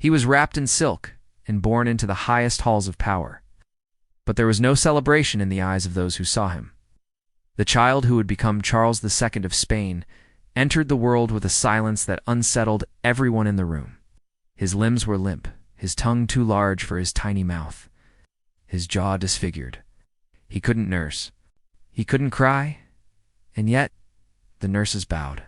He was wrapped in silk and borne into the highest halls of power. But there was no celebration in the eyes of those who saw him. The child who would become Charles II of Spain entered the world with a silence that unsettled everyone in the room. His limbs were limp, his tongue too large for his tiny mouth, his jaw disfigured. He couldn't nurse. He couldn't cry. And yet, the nurses bowed.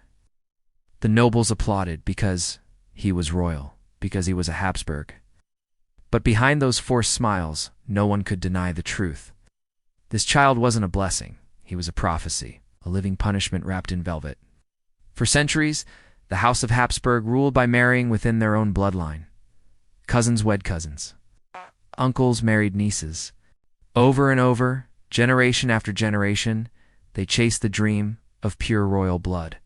The nobles applauded because he was royal, because he was a Habsburg. But behind those forced smiles, no one could deny the truth. This child wasn't a blessing. He was a prophecy, a living punishment wrapped in velvet. For centuries, the House of Habsburg ruled by marrying within their own bloodline. Cousins wed cousins. Uncles married nieces. Over and over, generation after generation, they chased the dream of pure royal blood.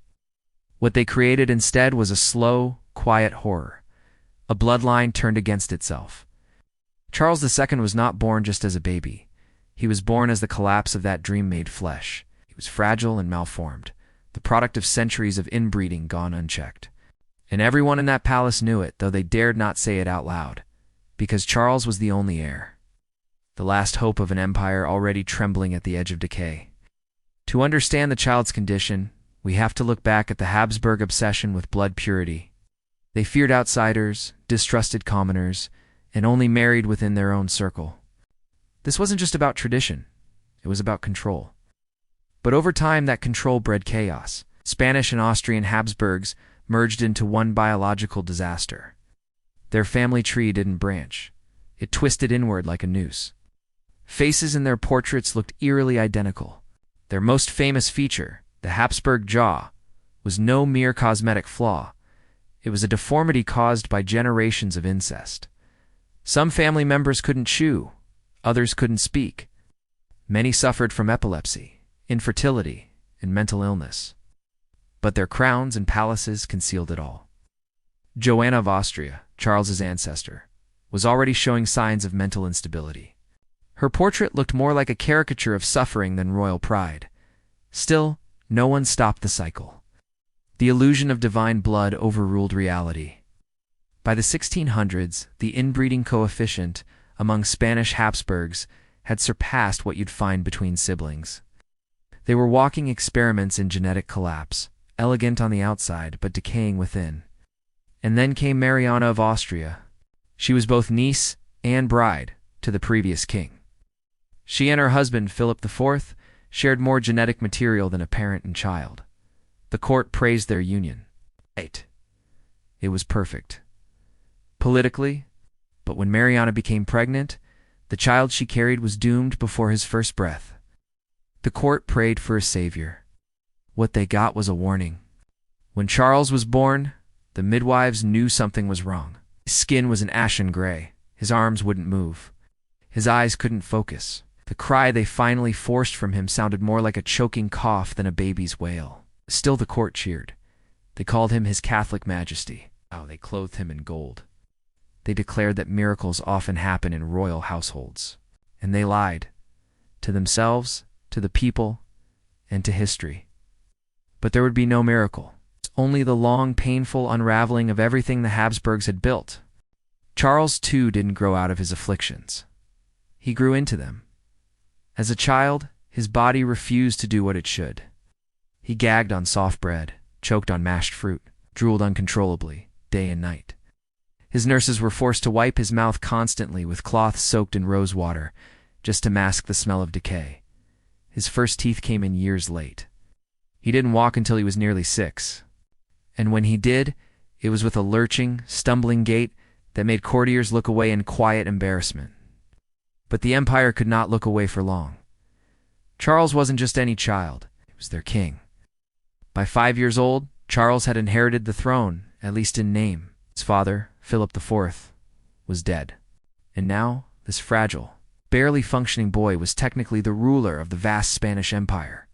What they created instead was a slow, quiet horror, a bloodline turned against itself. Charles II was not born just as a baby. He was born as the collapse of that dream made flesh. He was fragile and malformed, the product of centuries of inbreeding gone unchecked. And everyone in that palace knew it, though they dared not say it out loud, because Charles was the only heir, the last hope of an empire already trembling at the edge of decay. To understand the child's condition, we have to look back at the Habsburg obsession with blood purity. They feared outsiders, distrusted commoners, and only married within their own circle. This wasn't just about tradition, it was about control. But over time, that control bred chaos. Spanish and Austrian Habsburgs merged into one biological disaster. Their family tree didn't branch. It twisted inward like a noose. Faces in their portraits looked eerily identical. Their most famous feature, the Habsburg jaw, was no mere cosmetic flaw. It was a deformity caused by generations of incest. Some family members couldn't chew, others couldn't speak. Many suffered from epilepsy, infertility, and mental illness. But their crowns and palaces concealed it all. Joanna of Austria, Charles's ancestor, was already showing signs of mental instability. Her portrait looked more like a caricature of suffering than royal pride. Still, no one stopped the cycle. The illusion of divine blood overruled reality. By the 1600s, the inbreeding coefficient among Spanish Habsburgs had surpassed what you'd find between siblings. They were walking experiments in genetic collapse, elegant on the outside but decaying within. And then came Mariana of Austria. She was both niece and bride to the previous king. She and her husband, Philip IV, shared more genetic material than a parent and child. The court praised their union. It was perfect. Politically, but when Mariana became pregnant, the child she carried was doomed before his first breath. The court prayed for a savior. What they got was a warning. When Charles was born, the midwives knew something was wrong. His skin was an ashen gray. His arms wouldn't move. His eyes couldn't focus. The cry they finally forced from him sounded more like a choking cough than a baby's wail. Still the court cheered. They called him His Catholic Majesty. They clothed him in gold. They declared that miracles often happen in royal households. And they lied. To themselves, to the people, and to history. But there would be no miracle. Only the long, painful unraveling of everything the Habsburgs had built. Charles, too, didn't grow out of his afflictions. He grew into them. As a child, his body refused to do what it should. He gagged on soft bread, choked on mashed fruit, drooled uncontrollably, day and night. His nurses were forced to wipe his mouth constantly with cloths soaked in rose water, just to mask the smell of decay. His first teeth came in years late. He didn't walk until he was nearly 6. And when he did, it was with a lurching, stumbling gait that made courtiers look away in quiet embarrassment. But the empire could not look away for long. Charles wasn't just any child, he was their king. By 5 years old, Charles had inherited the throne, at least in name. His father, Philip IV, was dead. And now, this fragile, barely functioning boy was technically the ruler of the vast Spanish Empire,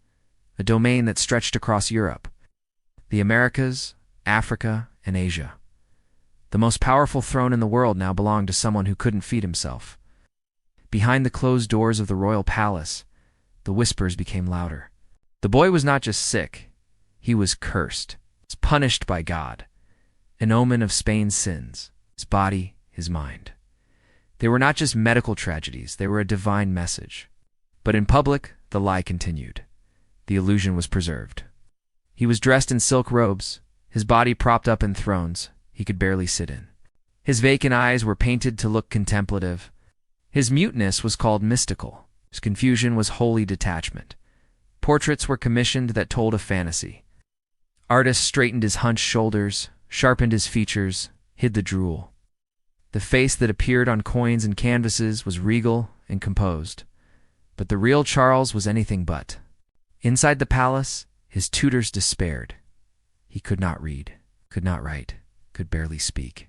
a domain that stretched across Europe, the Americas, Africa, and Asia. The most powerful throne in the world now belonged to someone who couldn't feed himself. Behind the closed doors of the royal palace, the whispers became louder. The boy was not just sick, he was cursed, punished by God, an omen of Spain's sins. his body, his mind. They were not just medical tragedies, they were a divine message. But in public, the lie continued. The illusion was preserved. He was dressed in silk robes, his body propped up in thrones he could barely sit in. His vacant eyes were painted to look contemplative. His muteness was called mystical. His confusion was holy detachment. Portraits were commissioned that told a fantasy. Artists straightened his hunched shoulders, sharpened his features, hid the drool. The face that appeared on coins and canvases was regal and composed. But the real Charles was anything but. Inside the palace, his tutors despaired. He could not read, could not write, could barely speak.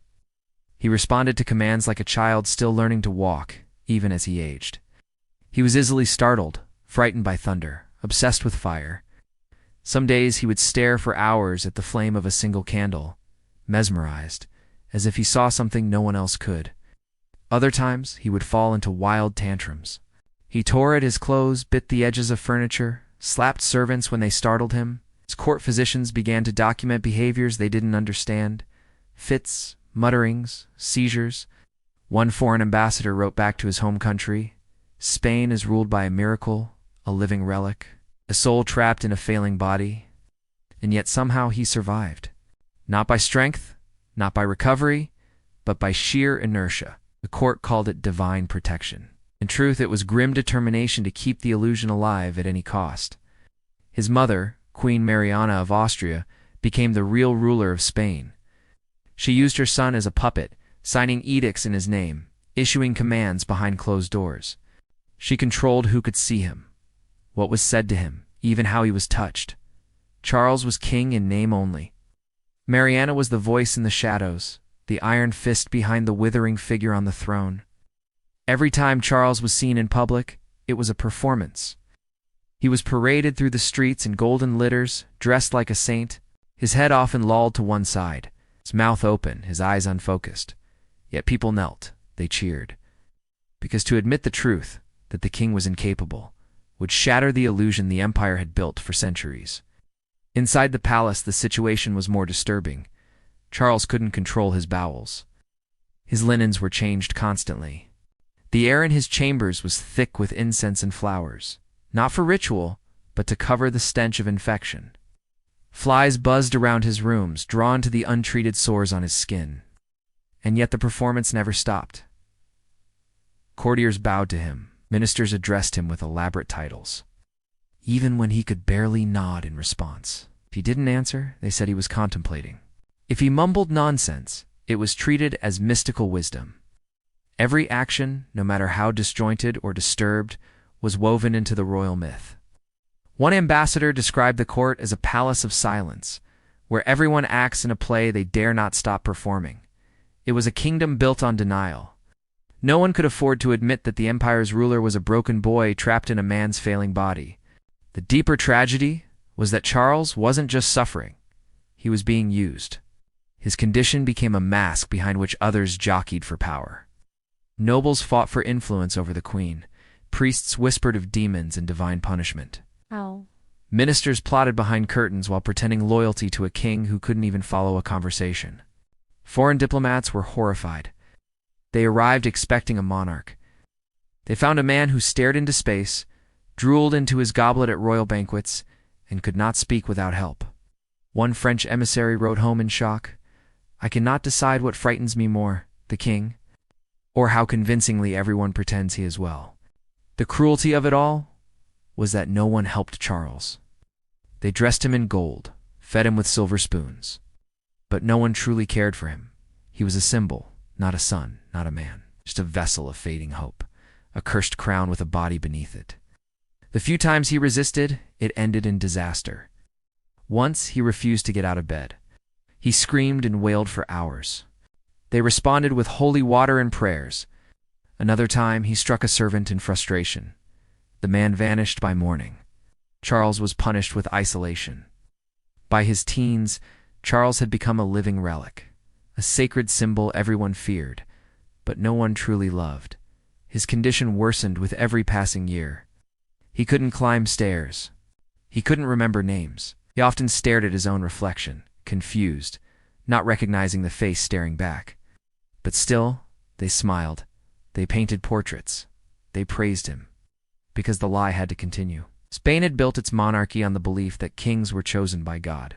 He responded to commands like a child still learning to walk, even as he aged. He was easily startled, frightened by thunder, obsessed with fire. Some days he would stare for hours at the flame of a single candle, mesmerized, as if he saw something no one else could. Other times he would fall into wild tantrums. He tore at his clothes, bit the edges of furniture, slapped servants when they startled him. His court physicians began to document behaviors they didn't understand. Fits, mutterings, seizures. One foreign ambassador wrote back to his home country, "Spain is ruled by a miracle, a living relic, a soul trapped in a failing body." And yet somehow he survived. Not by strength, not by recovery, but by sheer inertia. The court called it divine protection. In truth, it was grim determination to keep the illusion alive at any cost. His mother, Queen Mariana of Austria, became the real ruler of Spain. She used her son as a puppet, signing edicts in his name, issuing commands behind closed doors. She controlled who could see him, what was said to him, even how he was touched. Charles was king in name only. Mariana was the voice in the shadows, the iron fist behind the withering figure on the throne. Every time Charles was seen in public, it was a performance. He was paraded through the streets in golden litters, dressed like a saint, his head often lolled to one side, his mouth open, his eyes unfocused. Yet people knelt, they cheered. Because to admit the truth, that the king was incapable, would shatter the illusion the empire had built for centuries. Inside the palace, the situation was more disturbing. Charles couldn't control his bowels. His linens were changed constantly. The air in his chambers was thick with incense and flowers, not for ritual, but to cover the stench of infection. Flies buzzed around his rooms, drawn to the untreated sores on his skin. And yet the performance never stopped. Courtiers bowed to him. Ministers addressed him with elaborate titles, even when he could barely nod in response. If he didn't answer, they said he was contemplating. If he mumbled nonsense, it was treated as mystical wisdom. Every action, no matter how disjointed or disturbed, was woven into the royal myth. One ambassador described the court as a palace of silence, where everyone acts in a play they dare not stop performing. It was a kingdom built on denial. No one could afford to admit that the empire's ruler was a broken boy trapped in a man's failing body. The deeper tragedy was that Charles wasn't just suffering. He was being used. His condition became a mask behind which others jockeyed for power. Nobles fought for influence over the queen. Priests whispered of demons and divine punishment. How? Ministers plotted behind curtains while pretending loyalty to a king who couldn't even follow a conversation. Foreign diplomats were horrified. They arrived expecting a monarch. They found a man who stared into space, drooled into his goblet at royal banquets, and could not speak without help. One French emissary wrote home in shock, "I cannot decide what frightens me more, the king, or how convincingly everyone pretends he is well." The cruelty of it all was that no one helped Charles. They dressed him in gold, fed him with silver spoons. But no one truly cared for him. He was a symbol, not a son, not a man, just a vessel of fading hope, a cursed crown with a body beneath it. The few times he resisted, it ended in disaster. Once he refused to get out of bed. He screamed and wailed for hours. They responded with holy water and prayers. Another time he struck a servant in frustration. The man vanished by morning. Charles was punished with isolation. By his teens, Charles had become a living relic, a sacred symbol everyone feared, but no one truly loved. His condition worsened with every passing year. He couldn't climb stairs. He couldn't remember names. He often stared at his own reflection, confused, not recognizing the face staring back. But still, they smiled, they painted portraits, they praised him, because the lie had to continue. Spain had built its monarchy on the belief that kings were chosen by God.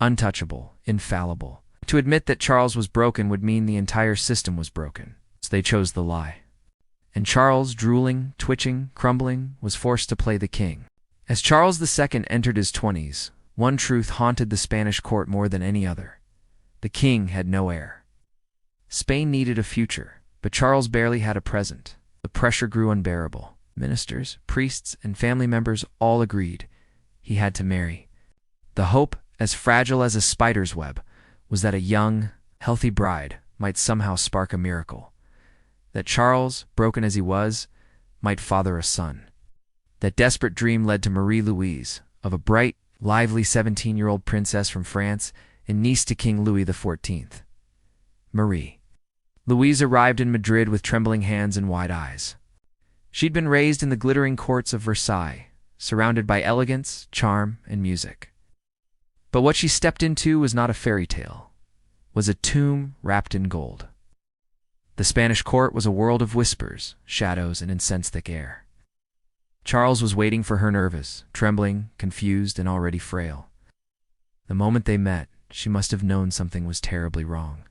Untouchable, infallible. To admit that Charles was broken would mean the entire system was broken, so they chose the lie. And Charles, drooling, twitching, crumbling, was forced to play the king. As Charles II entered his 20s, one truth haunted the Spanish court more than any other. The king had no heir. Spain needed a future, but Charles barely had a present. The pressure grew unbearable. Ministers, priests, and family members all agreed he had to marry. The hope, as fragile as a spider's web, was that a young, healthy bride might somehow spark a miracle. That Charles, broken as he was, might father a son. That desperate dream led to Marie-Louise, of a bright, lively 17-year-old princess from France and niece to King Louis XIV. Marie. Louise arrived in Madrid with trembling hands and wide eyes. She'd been raised in the glittering courts of Versailles, surrounded by elegance, charm, and music. But what she stepped into was not a fairy tale, was a tomb wrapped in gold. The Spanish court was a world of whispers, shadows, and incense-thick air. Charles was waiting for her, nervous, trembling, confused, and already frail. The moment they met, she must have known something was terribly wrong.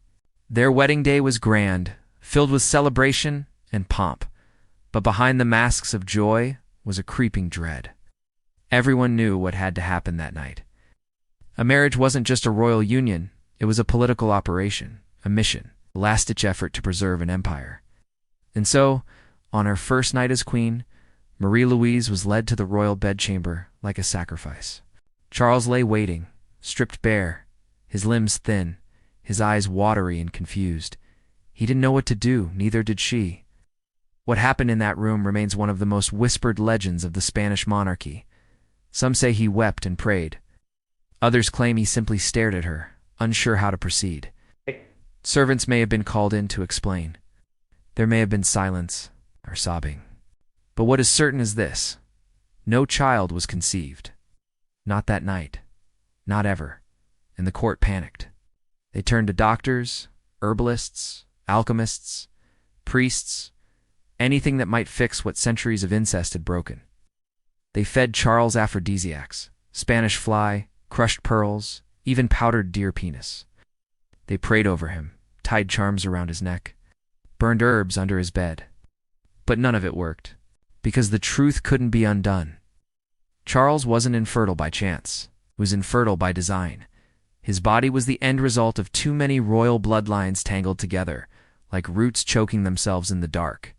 Their wedding day was grand, filled with celebration and pomp, but behind the masks of joy was a creeping dread. Everyone knew what had to happen that night. A marriage wasn't just a royal union, it was a political operation, a mission, a last-ditch effort to preserve an empire. And so, on her first night as queen, Marie-Louise was led to the royal bedchamber like a sacrifice. Charles lay waiting, stripped bare, his limbs thin, his eyes watery and confused. He didn't know what to do, neither did she. What happened in that room remains one of the most whispered legends of the Spanish monarchy. Some say he wept and prayed. Others claim he simply stared at her, unsure how to proceed. Servants may have been called in to explain. There may have been silence or sobbing. But what is certain is this: no child was conceived. Not that night. Not ever. And the court panicked. They turned to doctors, herbalists, alchemists, priests, anything that might fix what centuries of incest had broken. They fed Charles aphrodisiacs, Spanish fly, crushed pearls, even powdered deer penis. They prayed over him, tied charms around his neck, burned herbs under his bed. But none of it worked, because the truth couldn't be undone. Charles wasn't infertile by chance. He was infertile by design. His body was the end result of too many royal bloodlines tangled together, like roots choking themselves in the dark.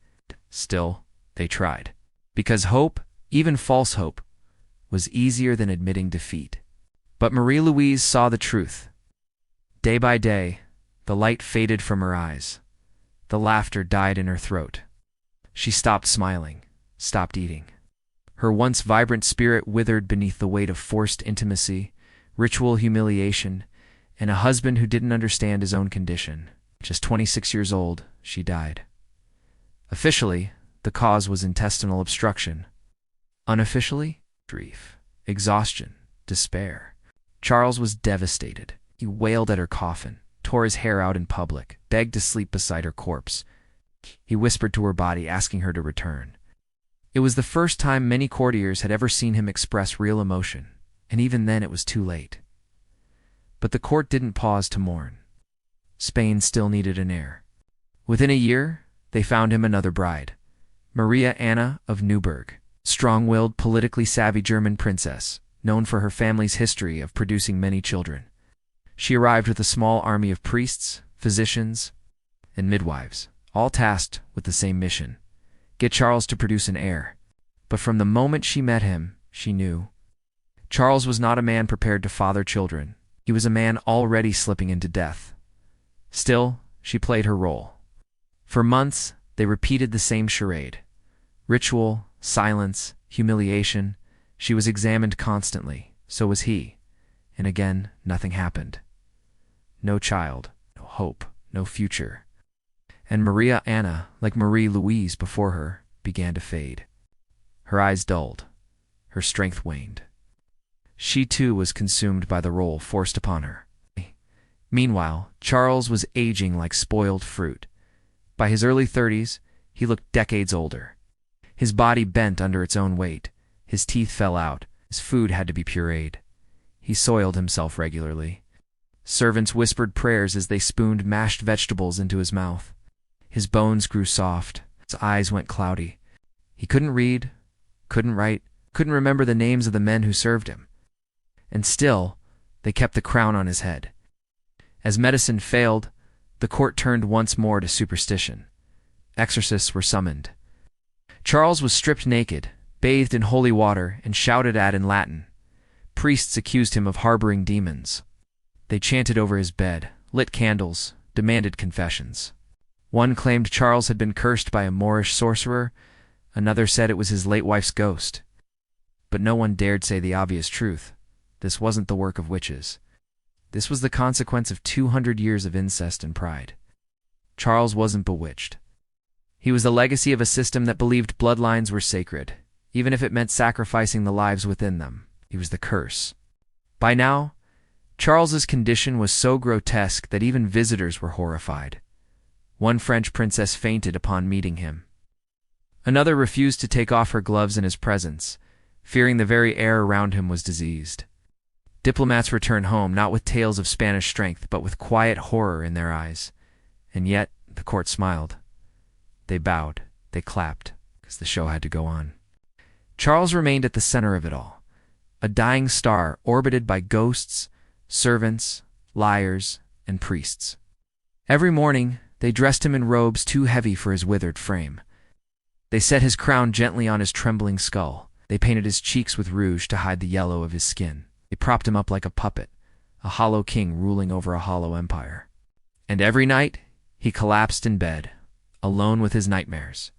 Still, they tried. Because hope, even false hope, was easier than admitting defeat. But Marie-Louise saw the truth. Day by day, the light faded from her eyes. The laughter died in her throat. She stopped smiling, stopped eating. Her once vibrant spirit withered beneath the weight of forced intimacy, ritual humiliation, and a husband who didn't understand his own condition. Just 26 years old, she died. Officially, the cause was intestinal obstruction. Unofficially, grief, exhaustion, despair. Charles was devastated. He wailed at her coffin, tore his hair out in public, begged to sleep beside her corpse. He whispered to her body, asking her to return. It was the first time many courtiers had ever seen him express real emotion, and even then it was too late. But the court didn't pause to mourn. Spain still needed an heir. Within a year, they found him another bride, Maria Anna of Neuburg, strong-willed, politically savvy German princess, known for her family's history of producing many children. She arrived with a small army of priests, physicians, and midwives, all tasked with the same mission: get Charles to produce an heir. But from the moment she met him, she knew. Charles was not a man prepared to father children. He was a man already slipping into death. Still, she played her role. For months, they repeated the same charade. Ritual, silence, humiliation. She was examined constantly. So was he. And again, nothing happened. No child, no hope, no future. And Maria Anna, like Marie-Louise before her, began to fade. Her eyes dulled. Her strength waned. She too was consumed by the role forced upon her. Meanwhile, Charles was aging like spoiled fruit. By his early 30s, he looked decades older. His body bent under its own weight. His teeth fell out. His food had to be pureed. He soiled himself regularly. Servants whispered prayers as they spooned mashed vegetables into his mouth. His bones grew soft. His eyes went cloudy. He couldn't read, couldn't write, couldn't remember the names of the men who served him. And still, they kept the crown on his head. As medicine failed, the court turned once more to superstition. Exorcists were summoned. Charles was stripped naked, bathed in holy water, and shouted at in Latin. Priests accused him of harboring demons. They chanted over his bed, lit candles, demanded confessions. One claimed Charles had been cursed by a Moorish sorcerer. Another said it was his late wife's ghost. But no one dared say the obvious truth. This wasn't the work of witches. This was the consequence of 200 years of incest and pride. Charles wasn't bewitched. He was the legacy of a system that believed bloodlines were sacred, even if it meant sacrificing the lives within them. He was the curse. By now, Charles's condition was so grotesque that even visitors were horrified. One French princess fainted upon meeting him. Another refused to take off her gloves in his presence, fearing the very air around him was diseased. Diplomats returned home not with tales of Spanish strength, but with quiet horror in their eyes. And yet, the court smiled. They bowed, they clapped, because the show had to go on. Charles remained at the center of it all, a dying star orbited by ghosts, servants, liars, and priests. Every morning, they dressed him in robes too heavy for his withered frame. They set his crown gently on his trembling skull. They painted his cheeks with rouge to hide the yellow of his skin. They propped him up like a puppet, a hollow king ruling over a hollow empire. And every night, he collapsed in bed, alone with his nightmares,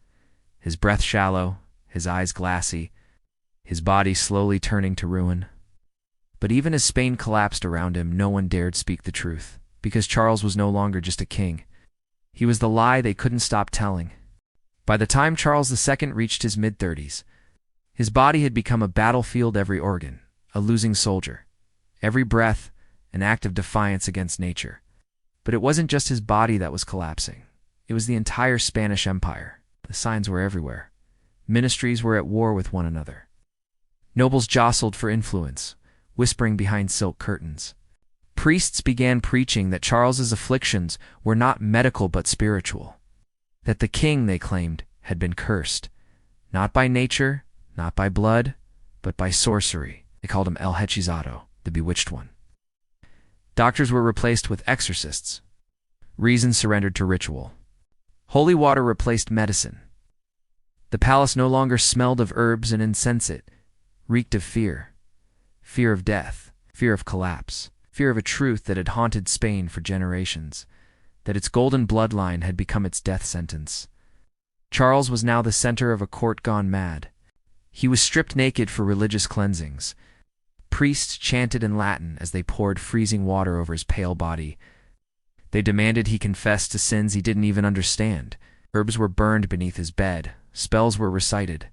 his breath shallow, his eyes glassy, his body slowly turning to ruin. But even as Spain collapsed around him, no one dared speak the truth, because Charles was no longer just a king. He was the lie they couldn't stop telling. By the time Charles II reached his mid-30s, his body had become a battlefield, every organ a losing soldier, every breath an act of defiance against nature. But it wasn't just his body that was collapsing. It was the entire Spanish Empire. The signs were everywhere. Ministries were at war with one another. Nobles jostled for influence, whispering behind silk curtains. Priests began preaching that Charles's afflictions were not medical but spiritual. That the king, they claimed, had been cursed, not by nature, not by blood, but by sorcery. They called him El Hechizado, the Bewitched One. Doctors were replaced with exorcists. Reason surrendered to ritual. Holy water replaced medicine. The palace no longer smelled of herbs and incense, it reeked of fear. Fear of death, fear of collapse, fear of a truth that had haunted Spain for generations, that its golden bloodline had become its death sentence. Charles was now the center of a court gone mad. He was stripped naked for religious cleansings. Priests chanted in Latin as they poured freezing water over his pale body. They demanded he confess to sins he didn't even understand. Herbs were burned beneath his bed. Spells were recited.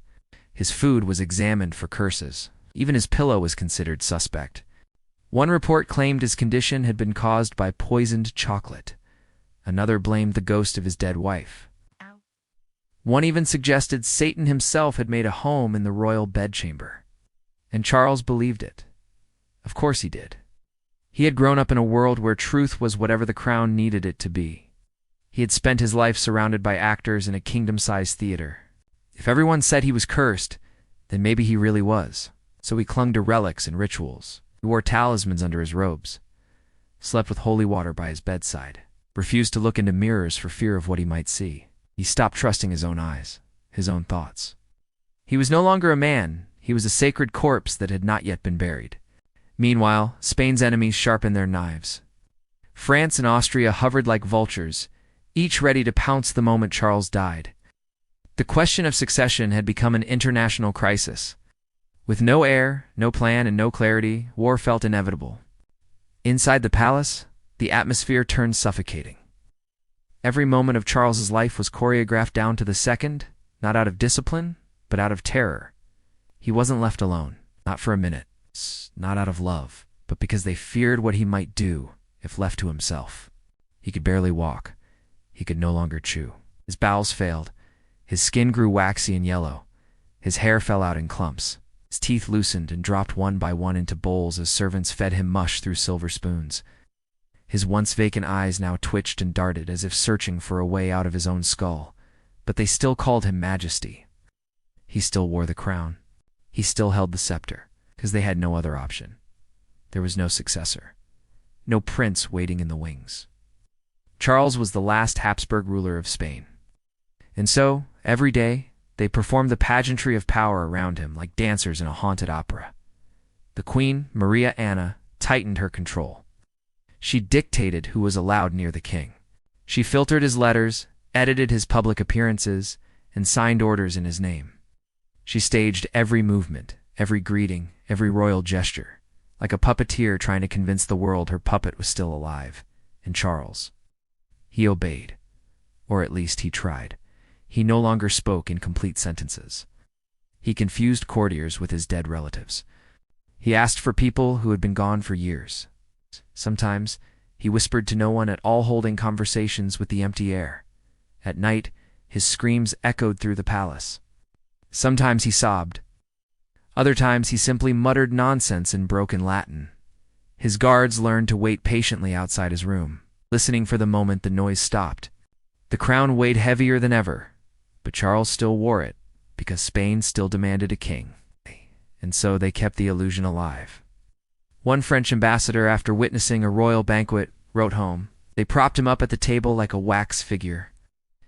His food was examined for curses. Even his pillow was considered suspect. One report claimed his condition had been caused by poisoned chocolate. Another blamed the ghost of his dead wife. One even suggested Satan himself had made a home in the royal bedchamber. And Charles believed it. Of course he did. He had grown up in a world where truth was whatever the crown needed it to be. He had spent his life surrounded by actors in a kingdom-sized theater. If everyone said he was cursed, then maybe he really was. So he clung to relics and rituals. He wore talismans under his robes, slept with holy water by his bedside, refused to look into mirrors for fear of what he might see. He stopped trusting his own eyes, his own thoughts. He was no longer a man. He was a sacred corpse that had not yet been buried. Meanwhile, Spain's enemies sharpened their knives. France and Austria hovered like vultures, each ready to pounce the moment Charles died. The question of succession had become an international crisis. With no heir, no plan, and no clarity, war felt inevitable. Inside the palace, the atmosphere turned suffocating. Every moment of Charles's life was choreographed down to the second, not out of discipline, but out of terror. He wasn't left alone, not for a minute, not out of love, but because they feared what he might do. if left to himself. He could barely walk. He could no longer chew. His bowels failed. His skin grew waxy and yellow. His hair fell out in clumps. His teeth loosened and dropped one by one into bowls as servants fed him mush through silver spoons. His once vacant eyes now twitched and darted as if searching for a way out of his own skull, but they still called him Majesty. He still wore the crown. He still held the scepter, because they had no other option. There was no successor. No prince waiting in the wings. Charles was the last Habsburg ruler of Spain. And so, every day, they performed the pageantry of power around him like dancers in a haunted opera. The Queen, Maria Anna, tightened her control. She dictated who was allowed near the king. She filtered his letters, edited his public appearances, and signed orders in his name. She staged every movement, every greeting, every royal gesture, like a puppeteer trying to convince the world her puppet was still alive. And Charles, he obeyed. Or at least he tried. He no longer spoke in complete sentences. He confused courtiers with his dead relatives. He asked for people who had been gone for years. Sometimes he whispered to no one at all, holding conversations with the empty air. At night, his screams echoed through the palace. Sometimes he sobbed. Other times he simply muttered nonsense in broken Latin. His guards learned to wait patiently outside his room, listening for the moment the noise stopped. The crown weighed heavier than ever, but Charles still wore it, because Spain still demanded a king. And so they kept the illusion alive. One French ambassador, after witnessing a royal banquet, wrote home. They propped him up at the table like a wax figure.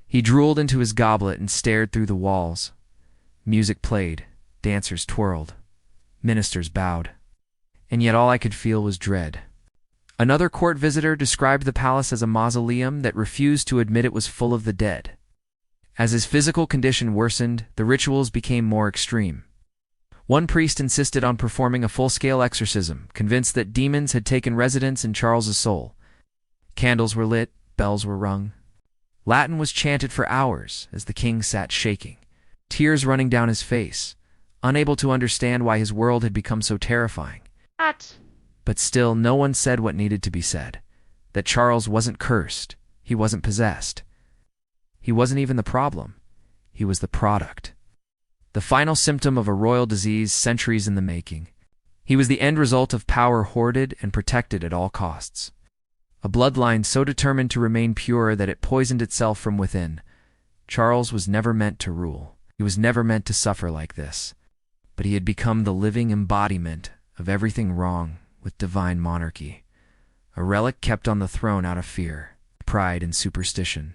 He drooled into his goblet and stared through the walls. Music played, dancers twirled, ministers bowed. And yet all I could feel was dread. Another court visitor described the palace as a mausoleum that refused to admit it was full of the dead. As his physical condition worsened, the rituals became more extreme. One priest insisted on performing a full-scale exorcism, convinced that demons had taken residence in Charles's soul. Candles were lit, bells were rung. Latin was chanted for hours as the king sat shaking, tears running down his face, unable to understand why his world had become so terrifying. But still, no one said what needed to be said. That Charles wasn't cursed. He wasn't possessed. He wasn't even the problem. He was the product. The final symptom of a royal disease centuries in the making. He was the end result of power hoarded and protected at all costs. A bloodline so determined to remain pure that it poisoned itself from within. Charles was never meant to rule. He was never meant to suffer like this. But he had become the living embodiment of everything wrong with divine monarchy. A relic kept on the throne out of fear, pride, and superstition.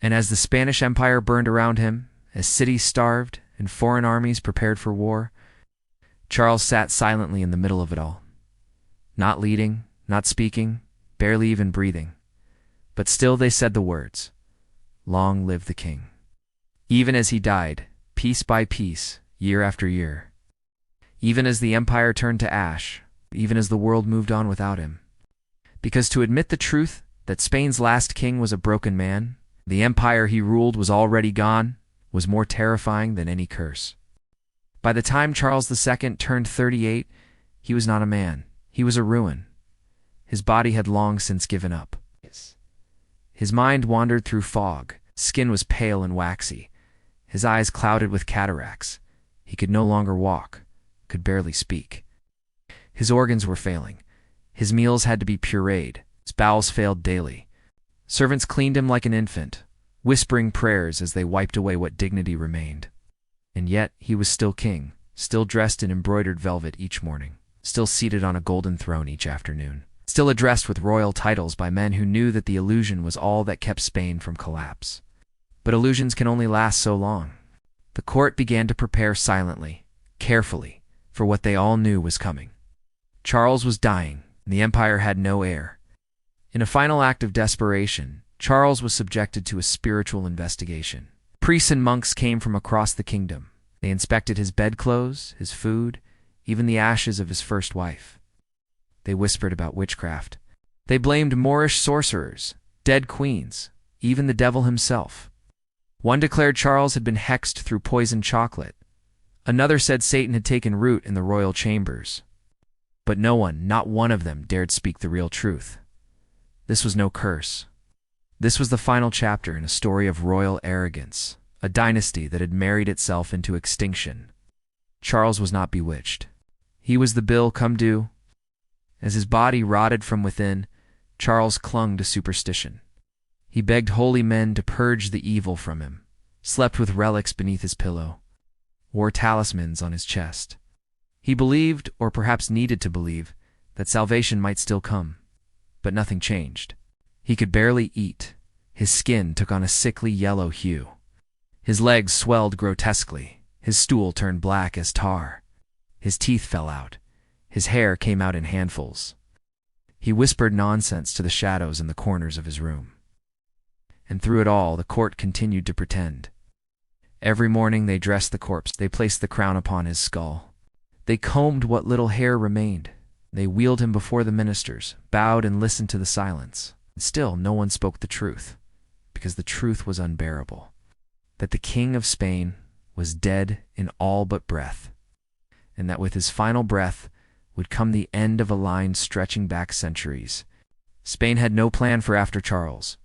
And as the Spanish Empire burned around him, as cities starved and foreign armies prepared for war, Charles sat silently in the middle of it all. Not leading, not speaking, barely even breathing. But still they said the words, "Long live the king." Even as he died, piece by piece, year after year. Even as the empire turned to ash, even as the world moved on without him. Because to admit the truth that Spain's last king was a broken man, the empire he ruled was already gone, was more terrifying than any curse. By the time Charles II turned 38, he was not a man. He was a ruin. His body had long since given up. His mind wandered through fog. Skin was pale and waxy. His eyes clouded with cataracts. He could no longer walk, could barely speak. His organs were failing. His meals had to be pureed. His bowels failed daily. Servants cleaned him like an infant, whispering prayers as they wiped away what dignity remained. And yet he was still king, still dressed in embroidered velvet each morning, still seated on a golden throne each afternoon, still addressed with royal titles by men who knew that the illusion was all that kept Spain from collapse. But illusions can only last so long. The court began to prepare silently, carefully, for what they all knew was coming. Charles was dying, and the empire had no heir. In a final act of desperation, Charles was subjected to a spiritual investigation. Priests and monks came from across the kingdom. They inspected his bedclothes, his food, even the ashes of his first wife. They whispered about witchcraft. They blamed Moorish sorcerers, dead queens, even the devil himself. One declared Charles had been hexed through poisoned chocolate. Another said Satan had taken root in the royal chambers. But no one, not one of them, dared speak the real truth. This was no curse. This was the final chapter in a story of royal arrogance, a dynasty that had married itself into extinction. Charles was not bewitched. He was the bill come due. As his body rotted from within, Charles clung to superstition. He begged holy men to purge the evil from him, slept with relics beneath his pillow, wore talismans on his chest. He believed, or perhaps needed to believe, that salvation might still come. But nothing changed. He could barely eat. His skin took on a sickly yellow hue. His legs swelled grotesquely. His stool turned black as tar. His teeth fell out. His hair came out in handfuls. He whispered nonsense to the shadows in the corners of his room. And through it all, the court continued to pretend. Every morning they dressed the corpse. They placed the crown upon his skull. They combed what little hair remained. They wheeled him before the ministers, bowed and listened to the silence. And still no one spoke the truth, because the truth was unbearable. That the King of Spain was dead in all but breath, and that with his final breath would come the end of a line stretching back centuries. Spain had no plan for after Charles.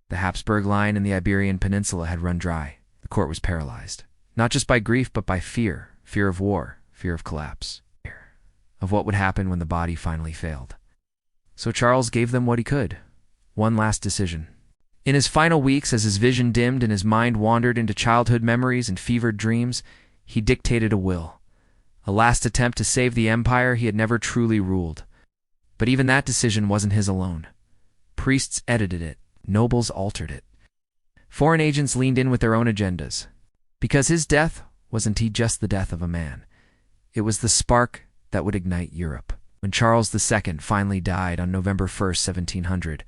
The Habsburg line in the Iberian Peninsula had run dry. The court was paralyzed, not just by grief but by fear, fear of war, fear of collapse, fear of what would happen when the body finally failed. So Charles gave them what he could. One last decision. In his final weeks, as his vision dimmed and his mind wandered into childhood memories and fevered dreams, he dictated a will, a last attempt to save the empire he had never truly ruled. But even that decision wasn't his alone. Priests edited it, nobles altered it. Foreign agents leaned in with their own agendas. Because his death wasn't just the death of a man. It was the spark that would ignite Europe. When Charles II finally died on November 1st, 1700,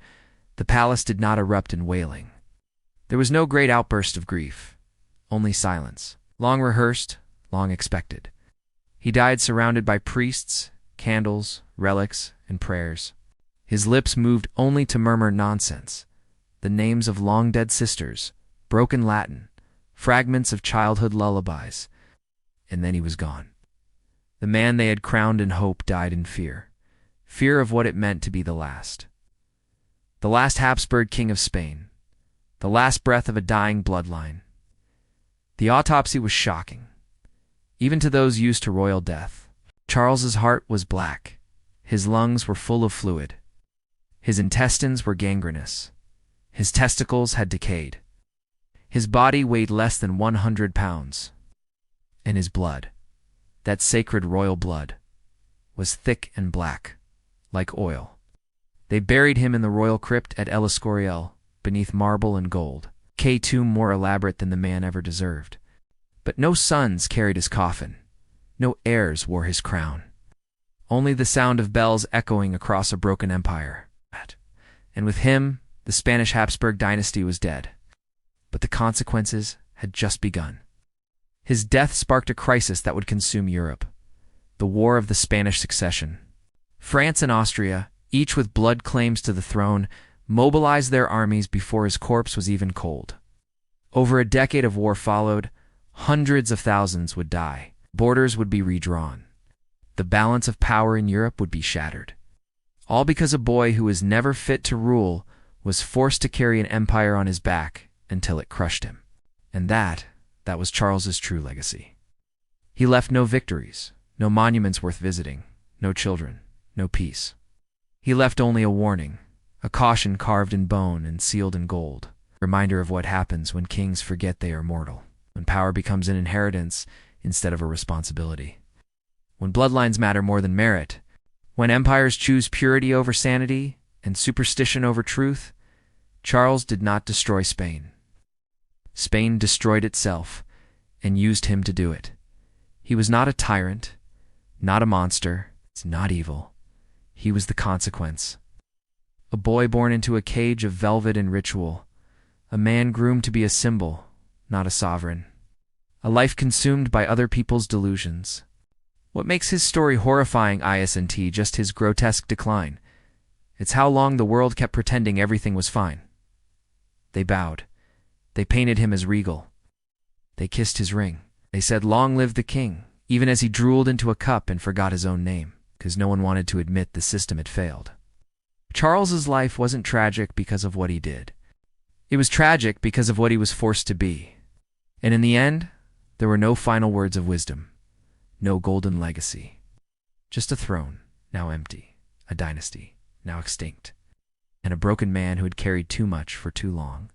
the palace did not erupt in wailing. There was no great outburst of grief, only silence, long rehearsed, long expected. He died surrounded by priests, candles, relics, and prayers. His lips moved only to murmur nonsense, the names of long-dead sisters, broken Latin, fragments of childhood lullabies, and then he was gone. The man they had crowned in hope died in fear, fear of what it meant to be the last. The last Habsburg king of Spain, the last breath of a dying bloodline. The autopsy was shocking, even to those used to royal death. Charles's heart was black. His lungs were full of fluid. His intestines were gangrenous. His testicles had decayed. His body weighed less than 100 pounds. And his blood, that sacred royal blood, was thick and black, like oil. They buried him in the royal crypt at El Escorial, beneath marble and gold, a tomb more elaborate than the man ever deserved. But no sons carried his coffin. No heirs wore his crown. Only the sound of bells echoing across a broken empire. And with him, the Spanish Habsburg dynasty was dead. But the consequences had just begun. His death sparked a crisis that would consume Europe. The War of the Spanish Succession. France and Austria, each with blood claims to the throne, mobilized their armies before his corpse was even cold. Over a decade of war followed. Hundreds of thousands would die. Borders would be redrawn. The balance of power in Europe would be shattered. All because a boy who was never fit to rule was forced to carry an empire on his back until it crushed him. And that was Charles's true legacy. He left no victories, no monuments worth visiting, no children, no peace. He left only a warning, a caution carved in bone and sealed in gold, reminder of what happens when kings forget they are mortal, when power becomes an inheritance instead of a responsibility, when bloodlines matter more than merit, when empires choose purity over sanity and superstition over truth. Charles did not destroy Spain. Spain destroyed itself and used him to do it. He was not a tyrant, not a monster, not evil. He was the consequence. A boy born into a cage of velvet and ritual. A man groomed to be a symbol, not a sovereign. A life consumed by other people's delusions. What makes his story horrifying isn't just his grotesque decline. It's how long the world kept pretending everything was fine. They bowed. They painted him as regal. They kissed his ring. They said, "Long live the king," even as he drooled into a cup and forgot his own name, because no one wanted to admit the system had failed. Charles's life wasn't tragic because of what he did. It was tragic because of what he was forced to be. And in the end, there were no final words of wisdom, no golden legacy. Just a throne, now empty, a dynasty, now extinct, and a broken man who had carried too much for too long.